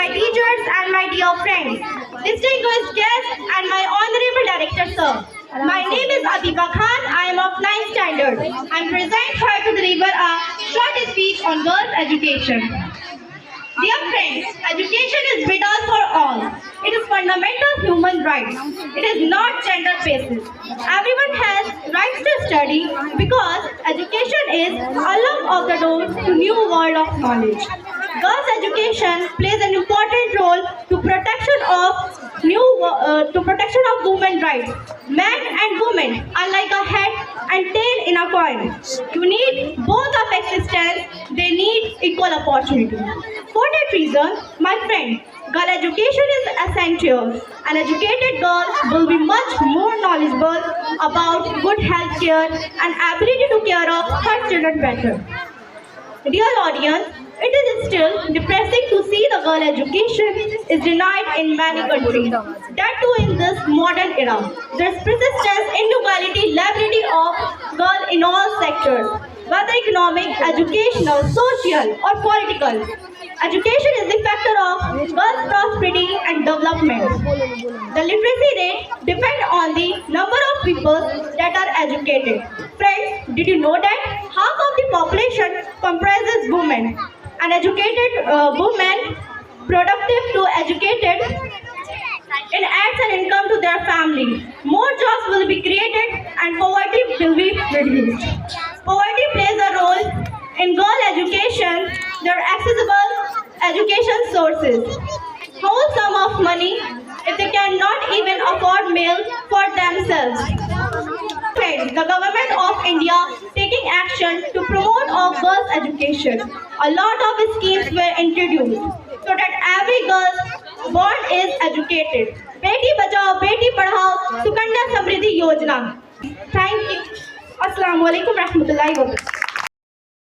my teachers and my dear friends, distinguished guests and my honorable director sir. My name is Adeeba Khan. I am of 9th standard. I am present here to deliver a short speech on girls' education. Dear friends, education is vital for all. It is fundamental human rights. It is not gender based. Everyone has rights to study because education is unlock of the door to new world of knowledge. Girls' education plays an important role to protection of women's rights. Men and women are like a head and tail in a coin. You need both of existence. They need equal opportunity. For that reason, my friend, girl education is essential. An educated girl will be much more knowledgeable about good health care and ability to care of her children better. Dear audience, it is still depressing to see the girl education is denied in many countries. That too in this modern era. There is persistence, inequality, liability of girl in all sectors, whether economic, educational, social or political. Education is the factor of girls' prosperity and development. The literacy rate depends on the number of people that are educated. Friends, did you know that half of the population comprises women? An educated woman, productive to educated, and adds an income to their family. More jobs will be created and poverty will be reduced. Poverty plays a role in girl education. There are accessible education sources. Whole sum of money if they cannot even afford meal for themselves. Friends, the government of India taking action to promote our girls' education. A lot of schemes were introduced so that every girl born is educated. Beti Bachao, Beti Padhao, Sukanya Samriddhi Yojana. Thank you. Assalamu alaikum warahmatullahi wabarakatuh.